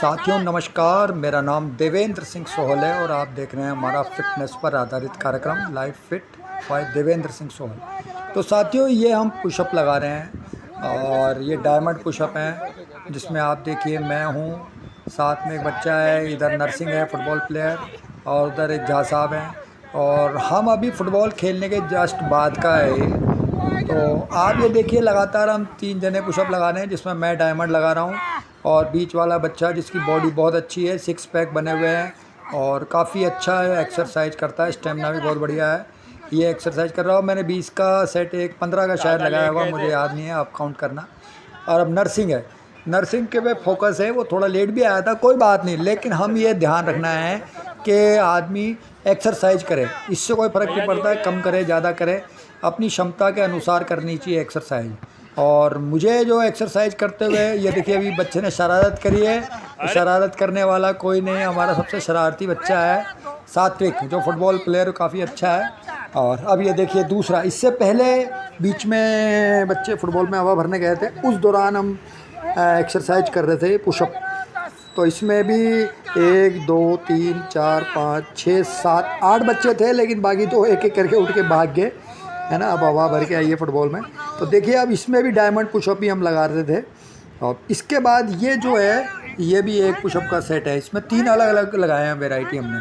साथियों नमस्कार, मेरा नाम देवेंद्र सिंह सोहल है और आप देख रहे हैं हमारा फिटनेस पर आधारित कार्यक्रम life fit by Devendra Singh Sohal. तो साथियों ये हम पुशअप लगा रहे हैं और ये डायमंड पुशअप हैं जिसमें आप देखिए मैं हूँ, साथ में एक बच्चा है, इधर नर्सिंग है फुटबॉल प्लेयर और उधर एक झा साहब हैं और हम अभी फ़ुटबॉल खेलने के जस्ट बाद का है ये। तो आप ये देखिए लगातार हम 3 जने पुशअप लगा रहे हैं जिसमें मैं डायमंड लगा रहा हूँ और बीच वाला बच्चा जिसकी बॉडी बहुत अच्छी है, 6 पैक बने हुए हैं और काफ़ी अच्छा है, एक्सरसाइज करता है, स्टेमिना भी बहुत बढ़िया है। ये एक्सरसाइज कर रहा हूँ, मैंने 20 का सेट, एक 15 का शायद लगाया हुआ, मुझे याद नहीं है, आप काउंट करना। और अब नर्सिंग है, नर्सिंग के पे फोकस है, वो थोड़ा लेट भी आया था, कोई बात नहीं, लेकिन हम ये ध्यान रखना है कि आदमी एक्सरसाइज करे, इससे कोई फ़र्क नहीं पड़ता है, कम करे ज़्यादा करे, अपनी क्षमता के अनुसार करनी चाहिए एक्सरसाइज। और मुझे जो एक्सरसाइज करते हुए ये देखिए अभी बच्चे ने शरारत करी है, शरारत करने वाला कोई नहीं, हमारा सबसे शरारती बच्चा है सात्विक, जो फुटबॉल प्लेयर काफ़ी अच्छा है। और अब ये देखिए दूसरा, इससे पहले बीच में बच्चे फुटबॉल में हवा भरने गए थे, उस दौरान हम एक्सरसाइज कर रहे थे पुशअप। तो इसमें भी 1 2 3 4 5 6 7 8 बच्चे थे, लेकिन बाकी तो एक एक करके उठ के भाग गए, है ना। अब हवा भर के आई है फुटबॉल में। तो देखिए अब इसमें भी डायमंड पुशअप ही हम लगा रहे थे। और इसके बाद ये जो है ये भी एक पुशअप का सेट है, इसमें 3 अलग अलग लगाए हैं वैरायटी हमने।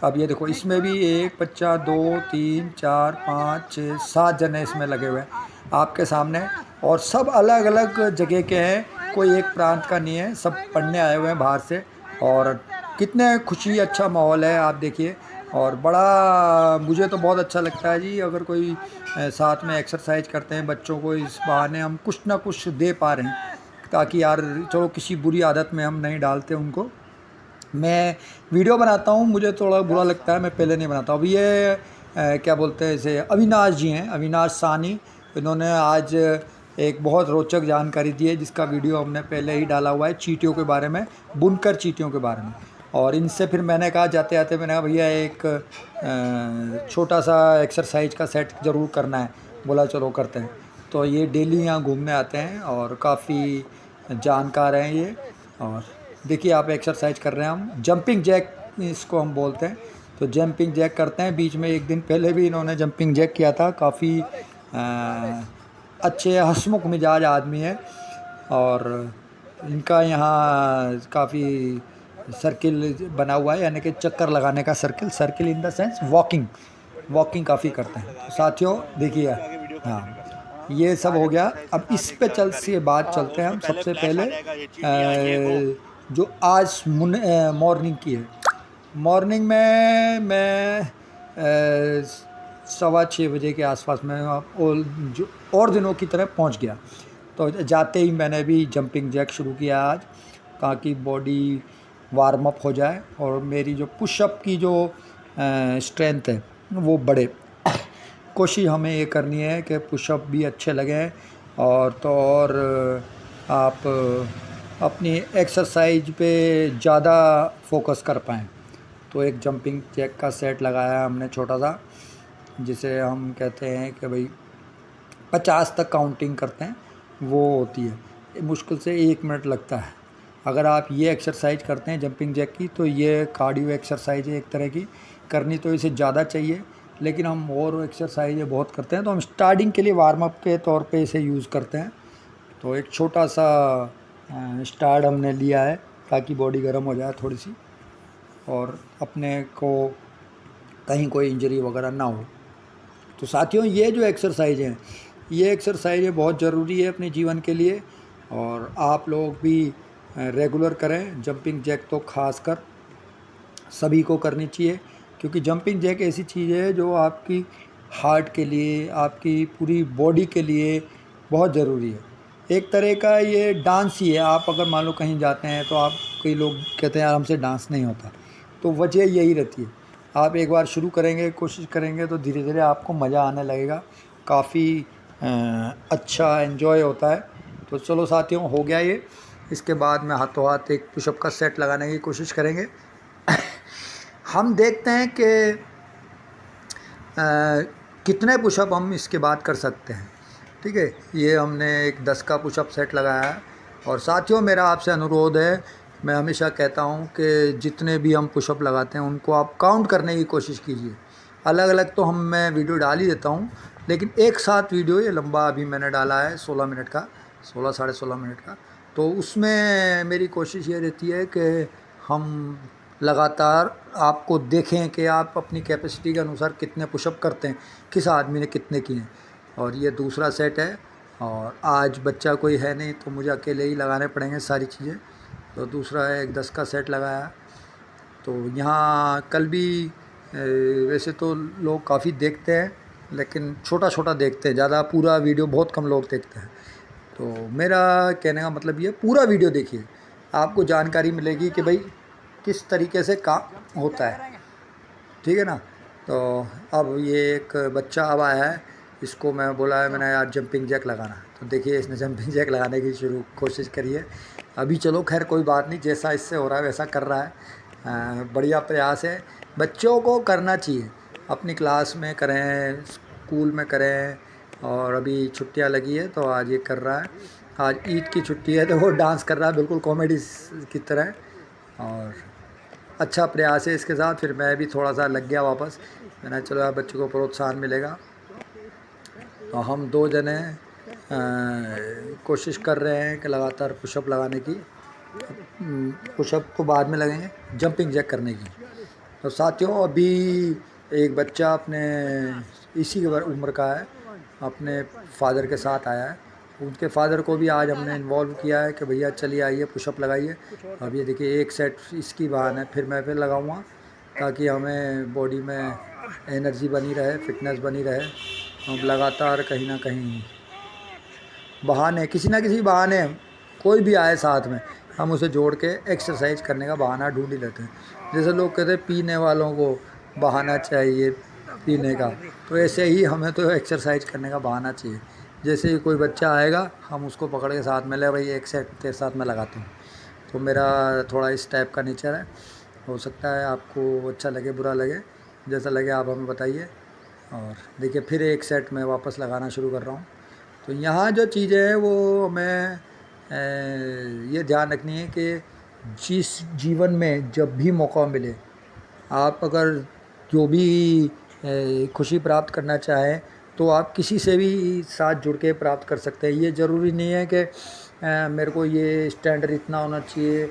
अब ये देखो इसमें भी एक बच्चा, 2 3 4 5 6 7 जने इसमें लगे हुए हैं आपके सामने, और सब अलग अलग जगह के हैं, कोई एक प्रांत का नहीं है, सब पढ़ने आए हुए हैं बाहर से। और कितने खुशी, अच्छा माहौल है आप देखिए। और बड़ा मुझे तो बहुत अच्छा लगता है जी, अगर कोई साथ में एक्सरसाइज करते हैं, बच्चों को इस बहाने हम कुछ ना कुछ दे पा रहे हैं, ताकि यार चलो किसी बुरी आदत में हम नहीं डालते उनको। मैं वीडियो बनाता हूँ, मुझे थोड़ा बुरा लगता है, मैं पहले नहीं बनाता। अभी ये क्या बोलते हैं इसे, अविनाश जी हैं, अविनाश सानी, इन्होंने आज एक बहुत रोचक जानकारी दी है जिसका वीडियो हमने पहले ही डाला हुआ है, चींटियों के बारे में, बुनकर चींटियों के बारे में। और इनसे फिर मैंने कहा जाते आते, मैंने कहा भैया एक छोटा सा एक्सरसाइज का सेट ज़रूर करना है, बोला चलो करते हैं। तो ये डेली यहाँ घूमने आते हैं और काफ़ी जानकार हैं ये। और देखिए आप एक्सरसाइज कर रहे हैं, हम जंपिंग जैक इसको हम बोलते हैं। तो जंपिंग जैक करते हैं, बीच में एक दिन पहले भी इन्होंने जंपिंग जैक किया था। काफ़ी अच्छे हंसमुख मिजाज आदमी है और इनका यहाँ काफ़ी सर्किल बना हुआ है, यानी कि चक्कर लगाने का circle, circle in the sense walking काफ़ी करते हैं। तो साथियों देखिए, हाँ ये सब हो गया। अब इस पे से बात चलते हैं हम सबसे पहले जो आज मॉर्निंग की है। मॉर्निंग में मैं 6:15 बजे के आसपास में और दिनों की तरह पहुंच गया। तो जाते ही मैंने भी जंपिंग जैक शुरू किया आज, ताकि बॉडी वार्म अप हो जाए और मेरी जो पुशअप की जो स्ट्रेंथ है वो बढ़े। कोशिश हमें ये करनी है कि पुशअप भी अच्छे लगें और तो और आप अपनी एक्सरसाइज पे ज़्यादा फोकस कर पाएँ। तो एक जंपिंग जैक का सेट लगाया है हमने छोटा सा, जिसे हम कहते हैं कि भाई 50 तक काउंटिंग करते हैं, वो होती है, मुश्किल से 1 मिनट लगता है। अगर आप ये एक्सरसाइज करते हैं जंपिंग जैक की, तो ये कार्डियो एक्सरसाइज है एक तरह की, करनी तो इसे ज़्यादा चाहिए, लेकिन हम और एक्सरसाइज बहुत करते हैं, तो हम स्टार्टिंग के लिए वार्म अप के तौर पे इसे यूज़ करते हैं। तो एक छोटा सा स्टार्ट हमने लिया है ताकि बॉडी गर्म हो जाए थोड़ी सी और अपने को कहीं कोई इंजरी वगैरह ना हो। तो साथियों ये जो एक्सरसाइज हैं, ये एक्सरसाइज बहुत ज़रूरी है अपने जीवन के लिए, और आप लोग भी रेगुलर करें। जंपिंग जैक तो खासकर सभी को करनी चाहिए, क्योंकि जंपिंग जैक ऐसी चीज़ है जो आपकी हार्ट के लिए, आपकी पूरी बॉडी के लिए बहुत ज़रूरी है। एक तरह का ये डांस ही है। आप अगर मान लो कहीं जाते हैं तो आप, कई लोग कहते हैं यार हमसे डांस नहीं होता, तो वजह यही रहती है। आप एक बार शुरू करेंगे, कोशिश करेंगे, तो धीरे धीरे आपको मज़ा आने लगेगा, काफ़ी अच्छा एंजॉय होता है। तो चलो साथियों हो गया ये। इसके बाद में हाथों हाथ एक पुशअप का सेट लगाने की कोशिश करेंगे। हम देखते हैं कि कितने पुशअप हम इसके बाद कर सकते हैं। ठीक है, ये हमने एक 10 का पुशअप सेट लगाया है। और साथियों मेरा आपसे अनुरोध है मैं हमेशा कहता हूँ कि जितने भी हम पुशअप लगाते हैं उनको आप काउंट करने की कोशिश कीजिए। अलग अलग तो मैं वीडियो डाल ही देता हूँ, लेकिन एक साथ वीडियो ये लंबा अभी मैंने डाला है 16 मिनट का, 16 साढ़े 16 मिनट का। तो उसमें मेरी कोशिश ये रहती है कि हम लगातार आपको देखें कि आप अपनी कैपेसिटी के अनुसार कितने पुशअप करते हैं, किस आदमी ने कितने किए हैं। और ये दूसरा सेट है, और आज बच्चा कोई है नहीं तो मुझे अकेले ही लगाने पड़ेंगे सारी चीज़ें। तो दूसरा है, एक 10 का सेट लगाया। तो यहाँ कल भी वैसे तो लोग काफ़ी देखते हैं, लेकिन छोटा छोटा देखते हैं, ज़्यादा पूरा वीडियो बहुत कम लोग देखते हैं। तो मेरा कहने का मतलब ये, पूरा वीडियो देखिए, आपको जानकारी मिलेगी कि भाई किस तरीके से काम होता है, ठीक है ना। तो अब ये एक बच्चा अब आया है, इसको मैं बोला है मैंने, यार जंपिंग जैक लगाना। तो देखिए इसने जंपिंग जैक लगाने की कोशिश करी है। अभी चलो खैर कोई बात नहीं, जैसा इससे हो रहा है वैसा कर रहा है। बढ़िया प्रयास है, बच्चों को करना चाहिए, अपनी क्लास में करें, स्कूल में करें। और अभी छुट्टियां लगी है तो आज ये कर रहा है, आज ईद की छुट्टी है तो वो डांस कर रहा है बिल्कुल कॉमेडी की तरह। और अच्छा प्रयास है इसके साथ। फिर मैं भी थोड़ा सा लग गया वापस, मैंने चलो यार बच्चों को प्रोत्साहन मिलेगा। और हम दो जने कोशिश कर रहे हैं कि लगातार पुशअप लगाने की। पुशअप तो बाद में लगेंगे, जंपिंग जैक करने की। तो साथियों अभी एक बच्चा अपने इसी उम्र का है, अपने फादर के साथ आया है। उनके फादर को भी आज हमने इन्वॉल्व किया है कि भैया चलिए आइए पुशअप लगाइए। अब ये देखिए एक सेट इसकी बहान है, फिर मैं फिर लगाऊंगा, ताकि हमें बॉडी में एनर्जी बनी रहे, फिटनेस बनी रहे। हम लगातार कहीं ना कहीं बहाने, किसी ना किसी बहाने, कोई भी आए साथ में, हम उसे जोड़ के एक्सरसाइज करने का बहाना ढूंढ ही लेते हैं। जैसे लोग कहते हैं पीने वालों को बहाना चाहिए पीने का, तो ऐसे ही हमें तो एक्सरसाइज करने का बहाना चाहिए। जैसे ही कोई बच्चा आएगा हम उसको पकड़ के साथ में, ले भाई एक सेट तेरे साथ में लगाता हूँ। तो मेरा थोड़ा इस टाइप का नेचर है। हो सकता है आपको अच्छा लगे बुरा लगे, जैसा लगे आप हमें बताइए। और देखिए फिर एक सेट मैं वापस लगाना शुरू कर रहा हूँ। तो यहाँ जो चीज़ें हैं वो हमें ये ध्यान रखनी है कि जिस जीवन में जब भी मौका मिले, आप अगर जो भी खुशी प्राप्त करना चाहें तो आप किसी से भी साथ जुड़ के प्राप्त कर सकते हैं। ये ज़रूरी नहीं है कि मेरे को ये स्टैंडर्ड इतना होना चाहिए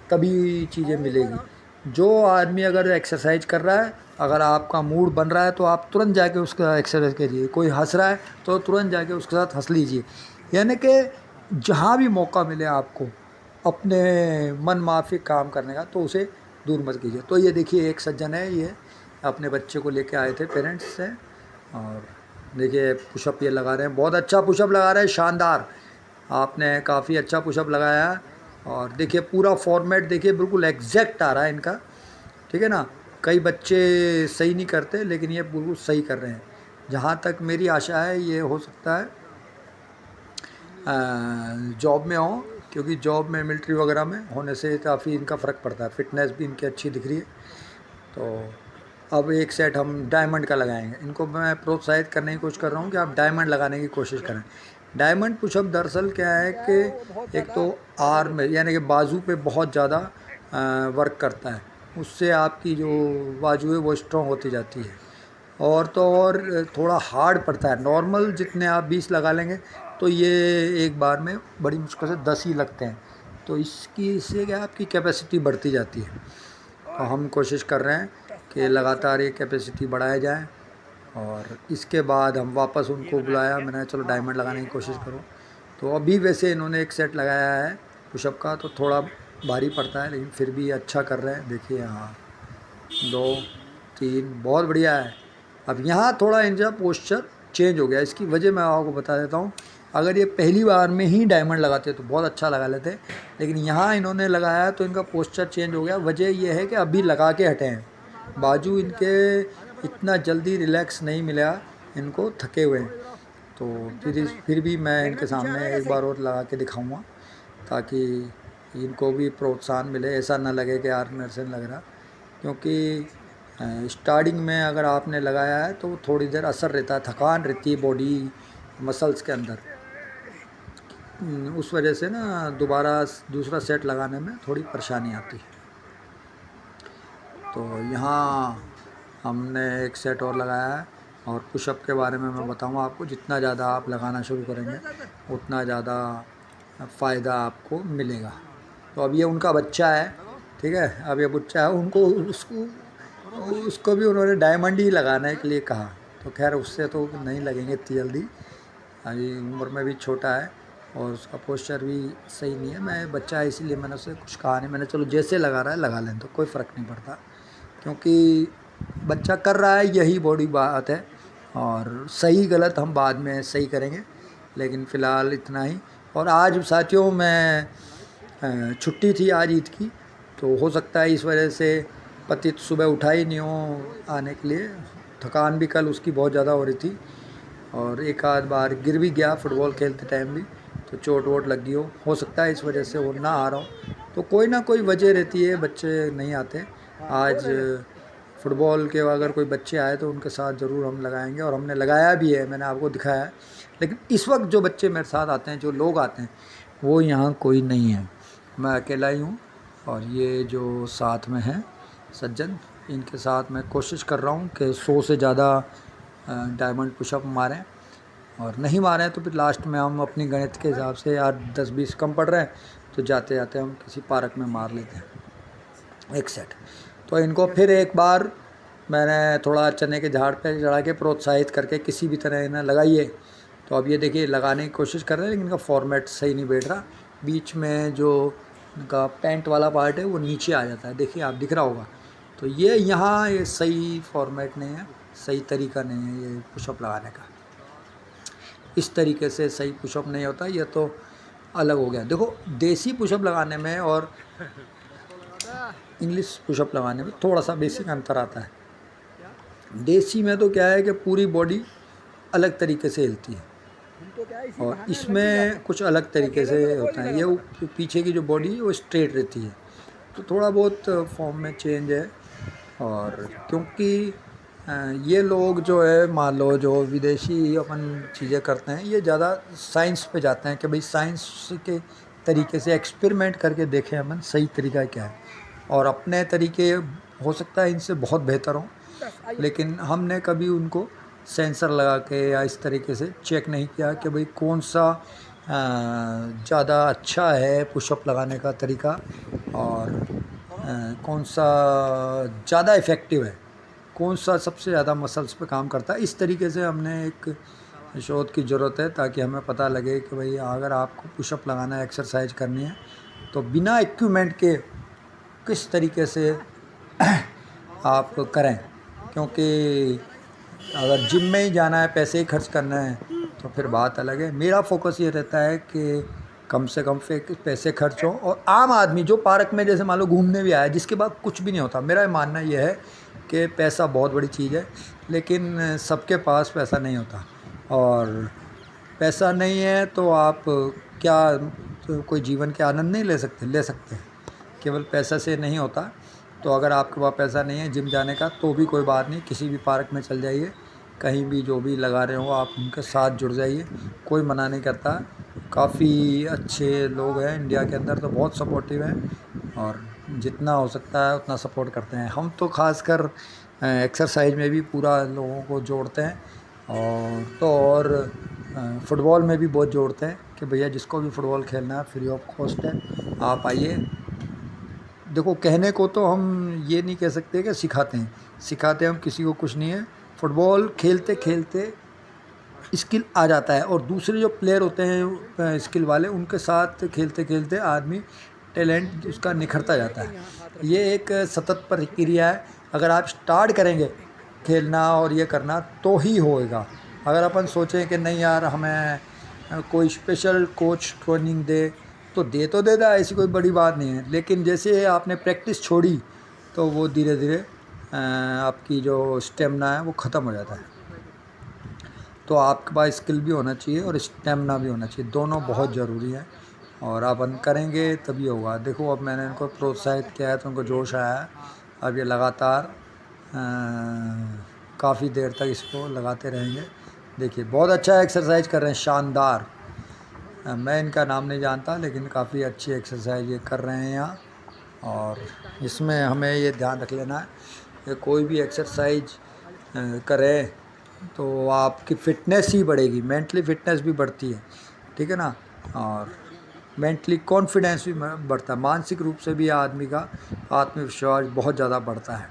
तभी चीज़ें मिलेगी। जो आदमी अगर एक्सरसाइज कर रहा है, अगर आपका मूड बन रहा है तो आप तुरंत जाके उसका एक्सरसाइज कीजिए। कोई हंस रहा है तो तुरंत जाके उसके साथ हंस लीजिए। यानी कि जहाँ भी मौका मिले आपको अपने मन माफिक काम करने का, तो उसे दूर मत कीजिए। तो ये देखिए एक सज्जन है, ये अपने बच्चे को लेके आए थे पेरेंट्स से, और देखिए पुशअप ये लगा रहे हैं, बहुत अच्छा पुशअप लगा रहे हैं, शानदार। आपने काफ़ी अच्छा पुशअप लगाया है। और देखिए पूरा फॉर्मेट देखिए बिल्कुल एग्जैक्ट आ रहा है इनका, ठीक है ना। कई बच्चे सही नहीं करते, लेकिन ये बिल्कुल सही कर रहे हैं। जहाँ तक मेरी आशा है ये हो सकता है जॉब में हो, क्योंकि जॉब में मिलिट्री वगैरह में होने से काफ़ी इनका फ़र्क पड़ता है, फिटनेस भी इनकी अच्छी दिख रही है। तो अब एक सेट हम डायमंड का लगाएंगे। इनको मैं प्रोत्साहित करने की कोशिश कर रहा हूँ कि आप डायमंड लगाने की कोशिश करें। डायमंड पुशअप दरअसल क्या है कि एक तो आर्म यानी कि बाजू पे बहुत ज़्यादा वर्क करता है, उससे आपकी जो बाजू है वो स्ट्रॉन्ग होती जाती है। और तो और थोड़ा हार्ड पड़ता है, नॉर्मल जितने आप 20 लगा लेंगे तो ये एक बार में बड़ी मुश्किल से 10 ही लगते हैं। तो इससे क्या आपकी कैपेसिटी बढ़ती जाती है। तो हम कोशिश कर रहे हैं कि लगातार ये कैपेसिटी बढ़ाया जाए। और इसके बाद हम वापस उनको बुलाया, मैंने चलो डायमंड लगाने की कोशिश करो। तो अभी वैसे इन्होंने एक सेट लगाया है पुशअप का, तो थोड़ा भारी पड़ता है लेकिन फिर भी अच्छा कर रहे हैं। देखिए यहाँ 2 3 बहुत बढ़िया है। अब यहाँ थोड़ा इनका पोस्चर चेंज हो गया, इसकी वजह मैं आपको बता देता हूँ। अगर ये पहली बार में ही डायमंड लगाते तो बहुत अच्छा लगा लेते, लेकिन यहाँ इन्होंने लगाया तो इनका पोस्चर चेंज हो गया। वजह ये है कि अभी लगा के हटे हैं, बाजू इनके इतना जल्दी रिलैक्स नहीं मिला, इनको थके हुए हैं। तो फिर भी मैं इनके सामने एक बार और लगा के दिखाऊंगा, ताकि इनको भी प्रोत्साहन मिले, ऐसा ना लगे कि यार मेरे से नहीं लग रहा। क्योंकि स्टार्टिंग में अगर आपने लगाया है तो थोड़ी देर असर रहता है, थकान रहती है बॉडी मसल्स के अंदर। उस वजह से ना दोबारा दूसरा सेट लगाने में थोड़ी परेशानी आती है। तो यहाँ हमने एक सेट और लगाया है। और पुशअप के बारे में मैं बताऊँगा आपको, जितना ज़्यादा आप लगाना शुरू करेंगे उतना ज़्यादा फ़ायदा आपको मिलेगा। तो अब ये उनका बच्चा है, ठीक है, अब ये बच्चा है, उनको उसको भी उन्होंने डायमंड ही लगाने के लिए कहा। तो खैर उससे तो नहीं लगेंगे इतनी जल्दी, अभी उम्र में भी छोटा है और उसका पोस्चर भी सही नहीं है। मैं बच्चा है इसीलिए मैंने उससे कुछ कहा नहीं, मैंने चलो जैसे लगा रहा है लगा लें, तो कोई फ़र्क नहीं पड़ता, क्योंकि बच्चा कर रहा है यही बड़ी बात है। और सही गलत हम बाद में सही करेंगे, लेकिन फ़िलहाल इतना ही। और आज साथियों मैं छुट्टी थी आज ईद की, तो हो सकता है इस वजह से पति सुबह उठा ही नहीं हो आने के लिए। थकान भी कल उसकी बहुत ज़्यादा हो रही थी और एक आध बार गिर भी गया फुटबॉल खेलते टाइम भी, तो चोट वोट लग गई हो सकता है इस वजह से वो ना आ रहा हो। तो कोई ना कोई वजह रहती है, बच्चे नहीं आते। आज फुटबॉल के अगर कोई बच्चे आए तो उनके साथ ज़रूर हम लगाएंगे, और हमने लगाया भी है, मैंने आपको दिखाया है। लेकिन इस वक्त जो बच्चे मेरे साथ आते हैं, जो लोग आते हैं, वो यहाँ कोई नहीं है, मैं अकेला ही हूँ। और ये जो साथ में हैं सज्जन, इनके साथ मैं कोशिश कर रहा हूँ कि 100 से ज़्यादा डायमंड पुशअप मारें, और नहीं मारें तो फिर लास्ट में हम अपनी गणित के हिसाब से यार 10-20 कम पड़ रहे हैं तो जाते जाते हम किसी पार्क में मार लेते हैं एक सेट। तो इनको फिर एक बार मैंने थोड़ा चने के झाड़ पे चढ़ा के प्रोत्साहित करके किसी भी तरह इन्हें लगाइए। तो अब ये देखिए लगाने की कोशिश कर रहे हैं, लेकिन इनका फॉर्मेट सही नहीं बैठ रहा। बीच में जो इनका पैंट वाला पार्ट है वो नीचे आ जाता है, देखिए आप दिख रहा होगा। तो ये यहाँ ये सही फॉर्मेट नहीं है, सही तरीका नहीं है ये पुशअप लगाने का। इस तरीके से सही पुशअप नहीं होता, ये तो अलग हो गया। देखो देसी पुशअप लगाने में और इंग्लिश पुशअप लगाने में थोड़ा सा बेसिक अंतर आता है। देसी में तो क्या है कि पूरी बॉडी अलग तरीके से हिलती है, और इसमें कुछ अलग तरीके से होता है। ये पीछे की जो बॉडी है वो स्ट्रेट रहती है, तो थोड़ा बहुत फॉर्म में चेंज है। और क्योंकि ये लोग जो है, मान लो जो विदेशी अपन चीज़ें करते हैं, ये ज़्यादा साइंस पे जाते हैं कि भाई साइंस के तरीके से एक्सपेरिमेंट करके देखें अपन सही तरीका क्या है। और अपने तरीके हो सकता है इनसे बहुत बेहतर हों, लेकिन हमने कभी उनको सेंसर लगा के या इस तरीके से चेक नहीं किया कि भाई कौन सा ज़्यादा अच्छा है पुशअप लगाने का तरीका, और कौन सा ज़्यादा इफ़ेक्टिव है, कौन सा सबसे ज़्यादा मसल्स पे काम करता है। इस तरीके से हमने एक शोध की ज़रूरत है, ताकि हमें पता लगे कि भाई अगर आपको पुशअप लगाना है, एक्सरसाइज करनी है, तो बिना इक्विपमेंट के किस तरीके से आप करें। क्योंकि अगर जिम में ही जाना है, पैसे ही खर्च करना है, तो फिर बात अलग है। मेरा फोकस ये रहता है कि कम से कम पैसे खर्च हों, और आम आदमी जो पार्क में जैसे मान लो घूमने भी आया, जिसके बाद कुछ भी नहीं होता। मेरा मानना ये है कि पैसा बहुत बड़ी चीज़ है, लेकिन सबके पास पैसा नहीं होता, और पैसा नहीं है तो आप क्या तो कोई जीवन के आनंद नहीं ले सकते हैं। केवल पैसा से नहीं होता। तो अगर आपके पास पैसा नहीं है जिम जाने का, तो भी कोई बात नहीं, किसी भी पार्क में चल जाइए, कहीं भी जो भी लगा रहे हो आप उनके साथ जुड़ जाइए, कोई मना नहीं करता। काफ़ी अच्छे लोग हैं इंडिया के अंदर, तो बहुत सपोर्टिव हैं, और जितना हो सकता है उतना सपोर्ट करते हैं। हम तो खासकर एक्सरसाइज में भी पूरा लोगों को जोड़ते हैं, और फुटबॉल में भी बहुत जोड़ते हैं कि भैया जिसको भी फुटबॉल खेलना है फ्री ऑफ कॉस्ट है, आप आइए। देखो कहने को तो हम ये नहीं कह सकते कि सिखाते हम किसी को कुछ नहीं है। फुटबॉल खेलते खेलते स्किल आ जाता है, और दूसरे जो प्लेयर होते हैं स्किल वाले, उनके साथ खेलते खेलते आदमी टैलेंट उसका निखरता जाता है। ये एक सतत प्रक्रिया है। अगर आप स्टार्ट करेंगे खेलना और ये करना तो ही होएगा। अगर अपन सोचें कि नहीं यार हमें कोई स्पेशल कोच ट्रेनिंग दे, तो देता, ऐसी कोई बड़ी बात नहीं है। लेकिन जैसे आपने प्रैक्टिस छोड़ी, तो वो धीरे धीरे आपकी जो स्टेमिना है वो ख़त्म हो जाता है। तो आपके पास स्किल भी होना चाहिए और स्टेमिना भी होना चाहिए, दोनों बहुत ज़रूरी है, और अपन करेंगे तभी होगा। देखो अब मैंने इनको प्रोत्साहित किया है तो उनको जोश आया है। अब ये लगातार काफ़ी देर तक इसको लगाते रहेंगे। देखिए बहुत अच्छा एक्सरसाइज कर रहे हैं, शानदार। मैं इनका नाम नहीं जानता, लेकिन काफ़ी अच्छी एक्सरसाइज ये कर रहे हैं यहाँ। और इसमें हमें ये ध्यान रख लेना है कि कोई भी एक्सरसाइज करें तो आपकी फ़िटनेस ही बढ़ेगी, मेंटली फ़िटनेस भी बढ़ती है, ठीक है ना। और मेंटली कॉन्फिडेंस भी बढ़ता है, मानसिक रूप से भी आदमी का आत्मविश्वास बहुत ज़्यादा बढ़ता है,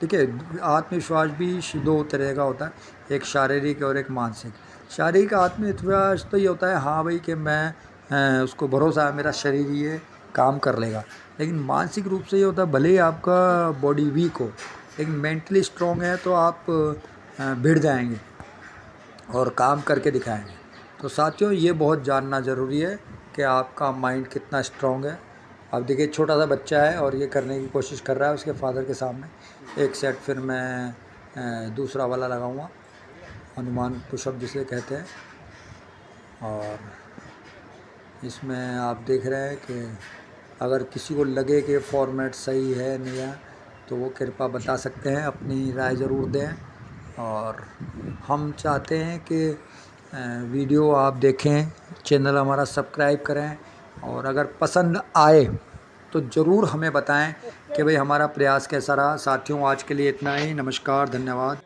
ठीक है। आत्मविश्वास भी दो तरह का होता है, एक शारीरिक और एक मानसिक। शारीरिक आत्मविश्वास तो ये होता है, हाँ भाई, कि मैं उसको भरोसा है मेरा शरीर ये काम कर लेगा। लेकिन मानसिक रूप से ये होता है, भले ही आपका बॉडी वीक हो, लेकिन मेंटली स्ट्रॉन्ग है तो आप भिड़ जाएंगे और काम करके दिखाएंगे। तो साथियों, ये बहुत जानना ज़रूरी है कि आपका माइंड कितना स्ट्रॉन्ग है। अब देखिए, छोटा सा बच्चा है और ये करने की कोशिश कर रहा है उसके फादर के सामने। एक सेट फिर मैं दूसरा वाला लगाऊंगा, हनुमान पुशअप जिसे कहते हैं। और इसमें आप देख रहे हैं कि अगर किसी को लगे कि फॉर्मेट सही है नहीं है तो वो कृपया बता सकते हैं, अपनी राय ज़रूर दें। और हम चाहते हैं कि वीडियो आप देखें, चैनल हमारा सब्सक्राइब करें, और अगर पसंद आए तो ज़रूर हमें बताएं कि भाई हमारा प्रयास कैसा रहा। साथियों, आज के लिए इतना ही। नमस्कार, धन्यवाद।